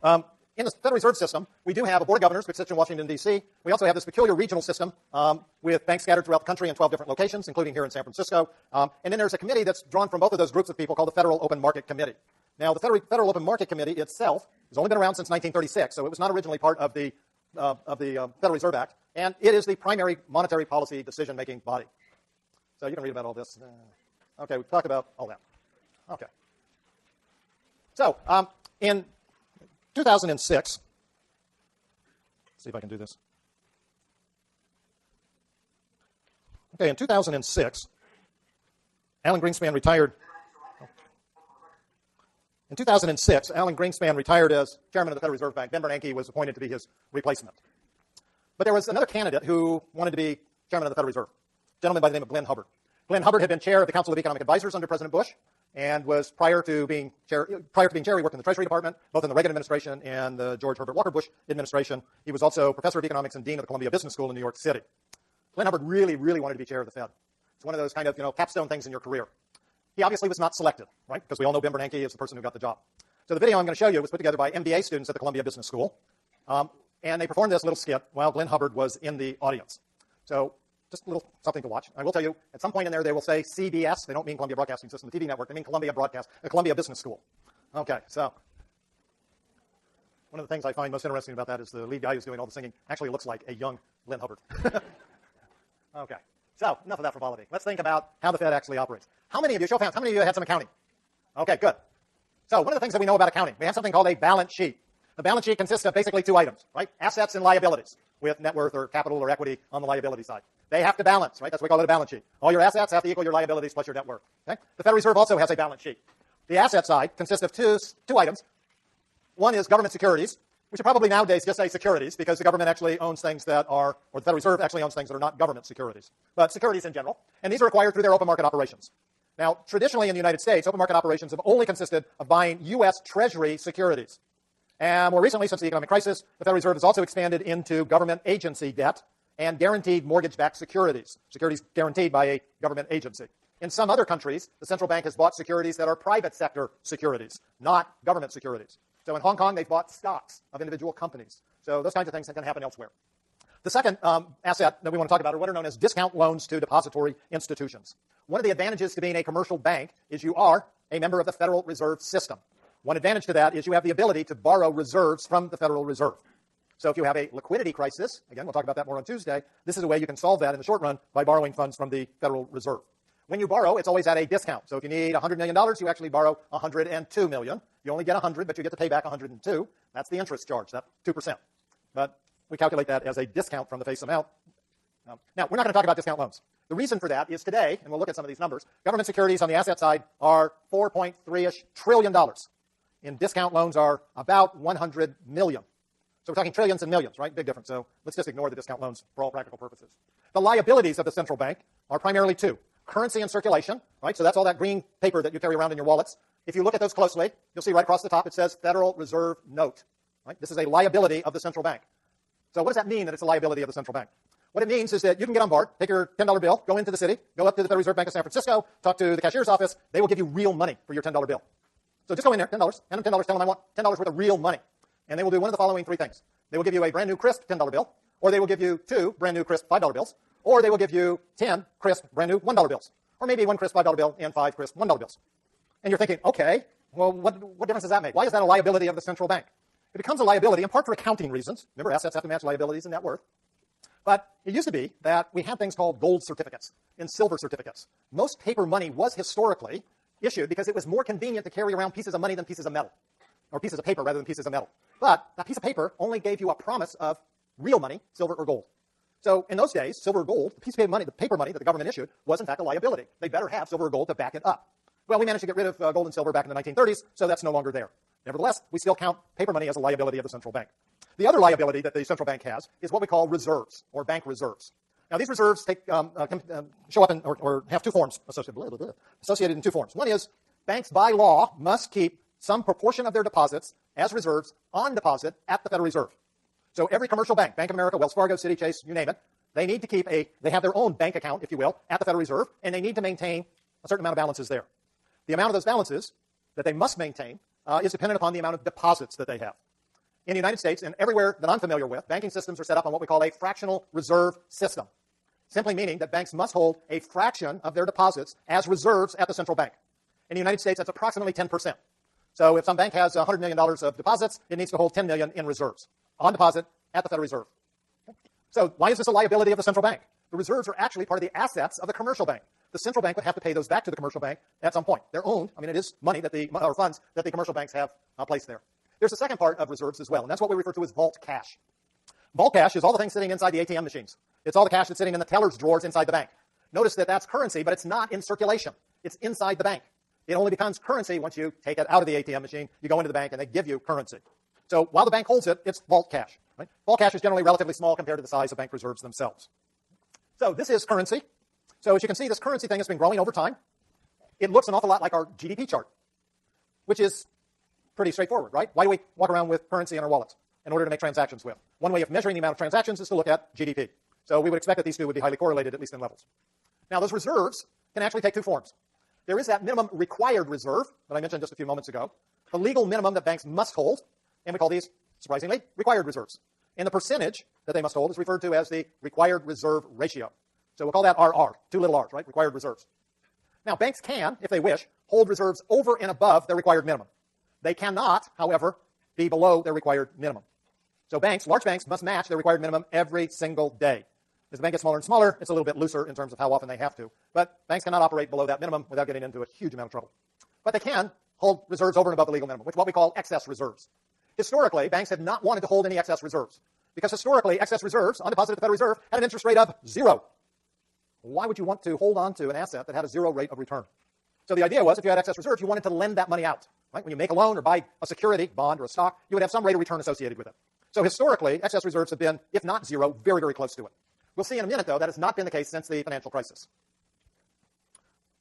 In the Federal Reserve System, we do have a Board of Governors, which sits in Washington, D.C. We also have this peculiar regional system with banks scattered throughout the country in 12 different locations, including here in San Francisco. And then there's a committee that's drawn from both of those groups of people called the Federal Open Market Committee. Now, the Federal Open Market Committee itself has only been around since 1936, so it was not originally part of the Federal Reserve Act, and it is the primary monetary policy decision-making body. So you can read about all this. Okay, we've talked about all that. Okay. So, in 2006, let's see if I can do this. Okay, in 2006, Alan Greenspan retired. In 2006, Alan Greenspan retired as chairman of the Federal Reserve Bank. Ben Bernanke was appointed to be his replacement. But there was another candidate who wanted to be chairman of the Federal Reserve, a gentleman by the name of Glenn Hubbard. Glenn Hubbard had been chair of the Council of Economic Advisors under President Bush, and was prior to being chair, he worked in the Treasury Department, both in the Reagan administration and the George Herbert Walker Bush administration. He was also professor of economics and dean of the Columbia Business School in New York City. Glenn Hubbard really, really wanted to be chair of the Fed. It's one of those kind of, capstone things in your career. He obviously was not selected, right? Because we all know Ben Bernanke is the person who got the job. So the video I'm going to show you was put together by MBA students at the Columbia Business School. And they performed this little skit while Glenn Hubbard was in the audience. So just a little something to watch. I will tell you, at some point in there, they will say CBS. They don't mean Columbia Broadcasting System, the TV network. They mean Columbia Business School. Okay, so one of the things I find most interesting about that is the lead guy who's doing all the singing actually looks like a young Glenn Hubbard. Okay, so enough of that frivolity. Let's think about how the Fed actually operates. How many of you, show of hands, how many of you had some accounting? Okay, good. So one of the things that we know about accounting, we have something called a balance sheet. The balance sheet consists of basically two items, right? Assets and liabilities, with net worth or capital or equity on the liability side. They have to balance, right? That's why we call it a balance sheet. All your assets have to equal your liabilities plus your net worth. Okay? The Federal Reserve also has a balance sheet. The asset side consists of two items. One is government securities. We should probably nowadays just say securities, because the government actually owns things that are, or the Federal Reserve actually owns things that are not government securities, but securities in general. And these are acquired through their open market operations. Now, traditionally in the United States, open market operations have only consisted of buying U.S. Treasury securities. And more recently, since the economic crisis, the Federal Reserve has also expanded into government agency debt and guaranteed mortgage-backed securities, securities guaranteed by a government agency. In some other countries, the central bank has bought securities that are private sector securities, not government securities. So in Hong Kong, they've bought stocks of individual companies. So those kinds of things can happen elsewhere. The second asset that we want to talk about are what are known as discount loans to depository institutions. One of the advantages to being a commercial bank is you are a member of the Federal Reserve System. One advantage to that is you have the ability to borrow reserves from the Federal Reserve. So if you have a liquidity crisis, again, we'll talk about that more on Tuesday, this is a way you can solve that in the short run by borrowing funds from the Federal Reserve. When you borrow, it's always at a discount. So if you need $100 million, you actually borrow $102 million. You only get 100, but you get to pay back 102. That's the interest charge, that 2%. But we calculate that as a discount from the face amount. Now, we're not going to talk about discount loans. The reason for that is today, and we'll look at some of these numbers, government securities on the asset side are $4.3-ish trillion. In discount loans are about 100 million. So we're talking trillions and millions, right? Big difference. So let's just ignore the discount loans for all practical purposes. The liabilities of the central bank are primarily two. Currency and circulation, right? So that's all that green paper that you carry around in your wallets. If you look at those closely, you'll see right across the top it says Federal Reserve Note. Right? This is a liability of the central bank. So what does that mean that it's a liability of the central bank? What it means is that you can get on board, take your $10 bill, go into the city, go up to the Federal Reserve Bank of San Francisco, talk to the cashier's office. They will give you real money for your $10 bill. So just go in there, $10, hand them $10, tell them I want $10 worth of real money. And they will do one of the following three things. They will give you a brand new crisp $10 bill, or they will give you two brand new crisp $5 bills, or they will give you 10 crisp brand new $1 bills, or maybe one crisp $5 bill and 5 crisp $1 bills. And you're thinking, okay, well, what difference does that make? Why is that a liability of the central bank? It becomes a liability in part for accounting reasons. Remember, assets have to match liabilities and net worth. But it used to be that we had things called gold certificates and silver certificates. Most paper money was historically issued because it was more convenient to carry around pieces of money than pieces of metal, or pieces of paper rather than pieces of metal. But that piece of paper only gave you a promise of real money, silver or gold. So in those days, silver or gold, the piece of money, the paper money that the government issued, was in fact a liability. They better have silver or gold to back it up. Well, we managed to get rid of gold and silver back in the 1930s, so that's no longer there. Nevertheless, we still count paper money as a liability of the central bank. The other liability that the central bank has is what we call reserves, or bank reserves. Now, these reserves show up in, or have two forms associated in two forms. One is banks, by law, must keep some proportion of their deposits as reserves on deposit at the Federal Reserve. So every commercial bank, Bank of America, Wells Fargo, Citi, Chase, you name it, they need to keep they have their own bank account, if you will, at the Federal Reserve, and they need to maintain a certain amount of balances there. The amount of those balances that they must maintain is dependent upon the amount of deposits that they have. in the United States and everywhere that I'm familiar with, banking systems are set up on what we call a fractional reserve system, simply meaning that banks must hold a fraction of their deposits as reserves at the central bank. In the United States, that's approximately 10%. So if some bank has $100 million of deposits, it needs to hold $10 million in reserves on deposit at the Federal Reserve. So why is this a liability of the central bank? The reserves are actually part of the assets of the commercial bank. The central bank would have to pay those back to the commercial bank at some point. They're owned. I mean, it is money or funds that the commercial banks have placed there. There's a second part of reserves as well, and that's what we refer to as vault cash. Vault cash is all the things sitting inside the ATM machines. It's all the cash that's sitting in the teller's drawers inside the bank. Notice that that's currency, but it's not in circulation. It's inside the bank. It only becomes currency once you take it out of the ATM machine, you go into the bank, and they give you currency. So while the bank holds it, it's vault cash. Right? Vault cash is generally relatively small compared to the size of bank reserves themselves. So this is currency. So as you can see, this currency thing has been growing over time. It looks an awful lot like our GDP chart, which is pretty straightforward, right? Why do we walk around with currency in our wallets in order to make transactions with? One way of measuring the amount of transactions is to look at GDP. So we would expect that these two would be highly correlated, at least in levels. Now, those reserves can actually take two forms. There is that minimum required reserve that I mentioned just a few moments ago, the legal minimum that banks must hold, and we call these, surprisingly, required reserves. And the percentage that they must hold is referred to as the required reserve ratio. So we'll call that RR, two little r's, right? Required reserves. Now, banks can, if they wish, hold reserves over and above their required minimum. They cannot, however, be below their required minimum. So banks, large banks, must match their required minimum every single day. As the bank gets smaller and smaller, it's a little bit looser in terms of how often they have to. But banks cannot operate below that minimum without getting into a huge amount of trouble. But they can hold reserves over and above the legal minimum, which is what we call excess reserves. Historically, banks have not wanted to hold any excess reserves because historically, excess reserves on deposit at the Federal Reserve had an interest rate of 0. Why would you want to hold on to an asset that had a 0 rate of return? So the idea was if you had excess reserves, you wanted to lend that money out. Right? When you make a loan or buy a security, bond or a stock, you would have some rate of return associated with it. So historically, excess reserves have been, if not 0, very, very close to it. We'll see in a minute, though, that has not been the case since the financial crisis.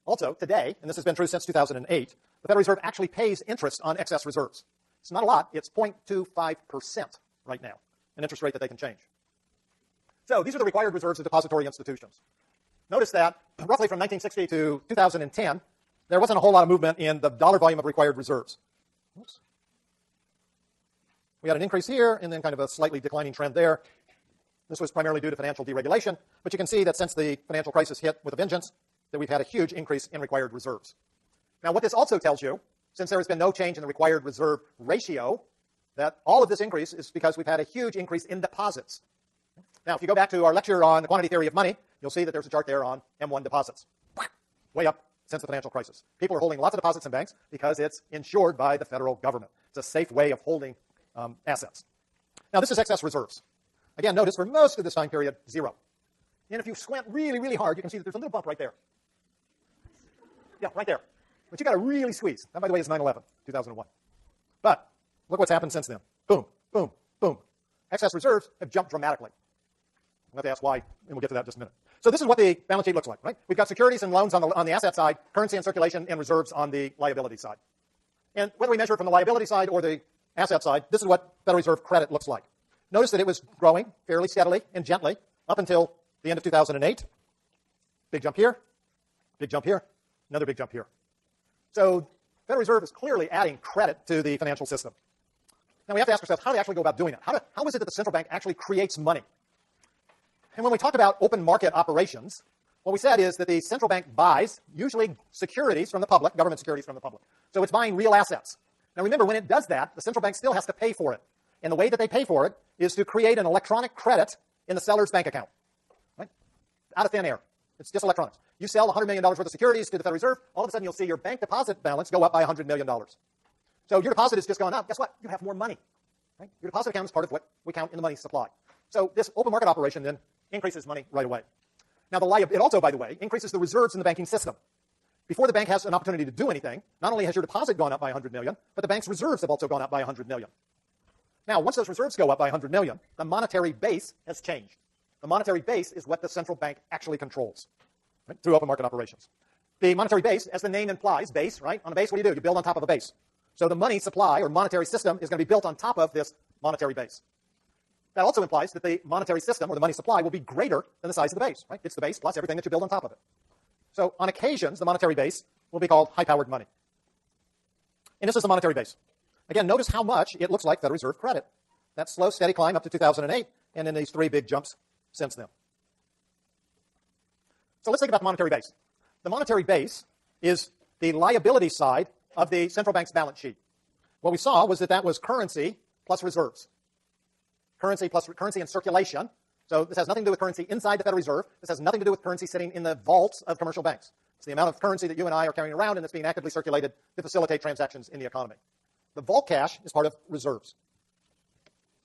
Also, today, and this has been true since 2008, the Federal Reserve actually pays interest on excess reserves. It's not a lot. It's 0.25% right now, an interest rate that they can change. So these are the required reserves of depository institutions. Notice that roughly from 1960 to 2010, there wasn't a whole lot of movement in the dollar volume of required reserves. Oops. We had an increase here and then kind of a slightly declining trend there. This was primarily due to financial deregulation, but you can see that since the financial crisis hit with a vengeance, that we've had a huge increase in required reserves. Now, what this also tells you, since there has been no change in the required reserve ratio, that all of this increase is because we've had a huge increase in deposits. Now, if you go back to our lecture on the quantity theory of money, you'll see that there's a chart there on M1 deposits. Way up since the financial crisis. People are holding lots of deposits in banks because it's insured by the federal government. It's a safe way of holding assets. Now, this is excess reserves. Again, notice for most of this time period, 0. And if you squint really, really hard, you can see that there's a little bump right there. Yeah, right there. But you got to really squeeze. That, by the way, is 9/11, 2001. But look what's happened since then. Boom, boom, boom. Excess reserves have jumped dramatically. I'll have to ask why, and we'll get to that in just a minute. So this is what the balance sheet looks like, right? We've got securities and loans on the asset side, currency and circulation, and reserves on the liability side. And whether we measure it from the liability side or the asset side, this is what Federal Reserve credit looks like. Notice that it was growing fairly steadily and gently up until the end of 2008. Big jump here, another big jump here. So Federal Reserve is clearly adding credit to the financial system. Now we have to ask ourselves, how do they actually go about doing it? How is it that the central bank actually creates money? And when we talk about open market operations, what we said is that the central bank buys usually securities from the public, government securities from the public. So it's buying real assets. Now remember, when it does that, the central bank still has to pay for it. And the way that they pay for it is to create an electronic credit in the seller's bank account, right? Out of thin air. It's just electronics. You sell $100 million worth of securities to the Federal Reserve, all of a sudden you'll see your bank deposit balance go up by $100 million. So your deposit has just gone up. Guess what? You have more money. Right? Your deposit account is part of what we count in the money supply. So this open market operation then increases money right away. Now it also, by the way, increases the reserves in the banking system. Before the bank has an opportunity to do anything, not only has your deposit gone up by $100 million, but the bank's reserves have also gone up by $100 million. Now, once those reserves go up by $100 million, the monetary base has changed. The monetary base is what the central bank actually controls, right, through open market operations. The monetary base, as the name implies, base, right? On a base, what do? You build on top of a base. So the money supply or monetary system is going to be built on top of this monetary base. That also implies that the monetary system or the money supply will be greater than the size of the base, right? It's the base plus everything that you build on top of it. So on occasions, the monetary base will be called high-powered money. And this is the monetary base. Again, notice how much it looks like Federal Reserve credit. that slow, steady climb up to 2008, and then these three big jumps since then. So let's think about the monetary base. The monetary base is the liability side of the central bank's balance sheet. What we saw was that that was currency plus reserves. Currency plus currency in circulation. So this has nothing to do with currency inside the Federal Reserve. This has nothing to do with currency sitting in the vaults of commercial banks. It's the amount of currency that you and I are carrying around and that's being actively circulated to facilitate transactions in the economy. The vault cash is part of reserves.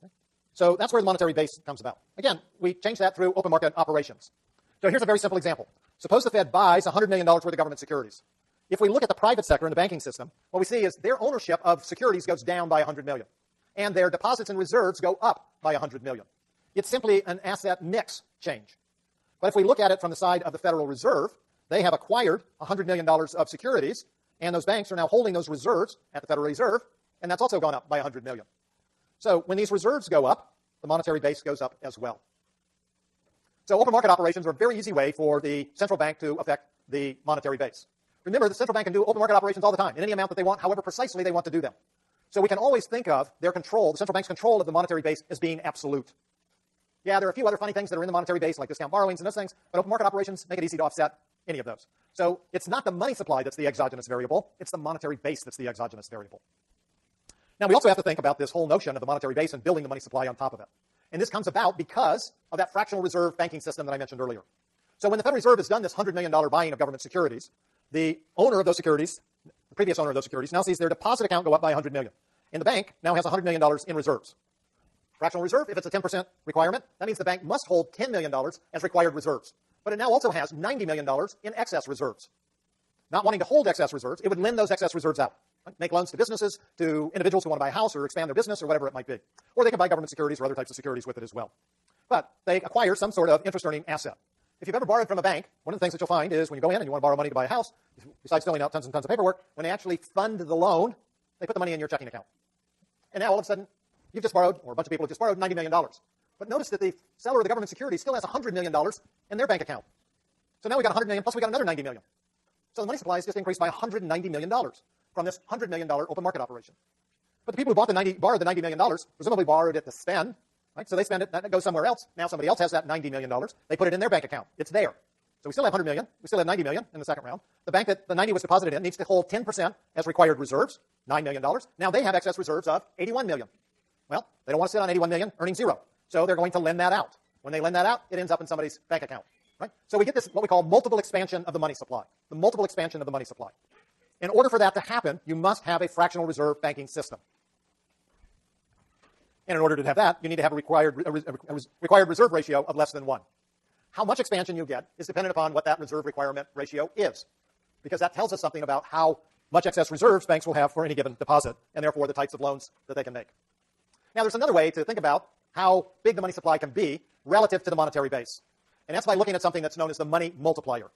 Okay? So that's where the monetary base comes about. Again, we change that through open market operations. So here's a very simple example. Suppose the Fed buys $100 million worth of government securities. If we look at the private sector in the banking system, what we see is their ownership of securities goes down by $100 million, and their deposits and reserves go up by $100 million. It's simply an asset mix change. But if we look at it from the side of the Federal Reserve, they have acquired $100 million of securities, and those banks are now holding those reserves at the Federal Reserve, and that's also gone up by $100 million. So when these reserves go up, the monetary base goes up as well. So open market operations are a very easy way for the central bank to affect the monetary base. Remember, the central bank can do open market operations all the time, in any amount that they want, however precisely they want to do them. So we can always think of their control, the central bank's control of the monetary base, as being absolute. Yeah, there are a few other funny things that are in the monetary base, like discount borrowings and those things, but open market operations make it easy to offset any of those. So it's not the money supply that's the exogenous variable, it's the monetary base that's the exogenous variable. Now, we also have to think about this whole notion of the monetary base and building the money supply on top of it. And this comes about because of that fractional reserve banking system that I mentioned earlier. So when the Federal Reserve has done this $100 million buying of government securities, the owner of those securities, the previous owner of those securities, now sees their deposit account go up by $100 million. And the bank now has $100 million in reserves. Fractional reserve, if it's a 10% requirement, that means the bank must hold $10 million as required reserves. But it now also has $90 million in excess reserves. Not wanting to hold excess reserves, it would lend those excess reserves out. Right? Make loans to businesses, to individuals who want to buy a house or expand their business or whatever it might be. Or they can buy government securities or other types of securities with it as well. But they acquire some sort of interest-earning asset. If you've ever borrowed from a bank, one of the things that you'll find is when you go in and you want to borrow money to buy a house, besides filling out tons and tons of paperwork, when they actually fund the loan, they put the money in your checking account. And now all of a sudden, you've just borrowed, or a bunch of people have just borrowed $90 million. But notice that the seller of the government security still has $100 million in their bank account. So now we got $100 million, plus we got another $90 million. So the money supply has just increased by $190 million from this $100 million open market operation. But the people who borrowed the $90 million presumably borrowed it to spend, right? So they spend it, that goes somewhere else. Now somebody else has that $90 million. They put it in their bank account. It's there. So we still have $100 million. We still have $90 million in the second round. The bank that the 90 was deposited in needs to hold 10% as required reserves, $9 million. Now they have excess reserves of $81 million. Well, they don't want to sit on $81 million earning zero. So they're going to lend that out. When they lend that out, it ends up in somebody's bank account. Right? So we get this, what we call multiple expansion of the money supply. The multiple expansion of the money supply. In order for that to happen, you must have a fractional reserve banking system. And in order to have that, you need to have a required reserve ratio of less than 1. How much expansion you get is dependent upon what that reserve requirement ratio is, because that tells us something about how much excess reserves banks will have for any given deposit, and therefore the types of loans that they can make. Now, there's another way to think about how big the money supply can be relative to the monetary base, and that's by looking at something that's known as the money multiplier.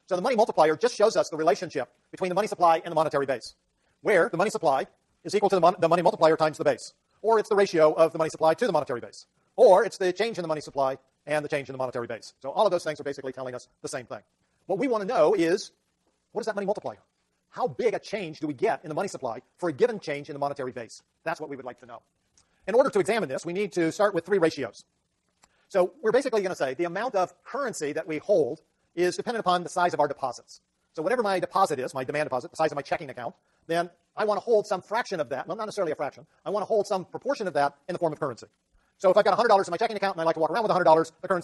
So the money multiplier just shows us the relationship between the money supply and the monetary base, where the money supply is equal to the money multiplier times the base, or it's the ratio of the money supply to the monetary base, or it's the change in the money supply and the change in the monetary base. So all of those things are basically telling us the same thing. What we want to know is, what is that money multiplier? How big a change do we get in the money supply for a given change in the monetary base? That's what we would like to know. In order to examine this, we need to start with 3 ratios. So we're basically going to say the amount of currency that we hold is dependent upon the size of our deposits. So whatever my deposit is, my demand deposit, the size of my checking account, then I want to hold some fraction of that, well, not necessarily a fraction, I want to hold some proportion of that in the form of currency. So if I've got $100 in my checking account and I like to walk around with $100, the currency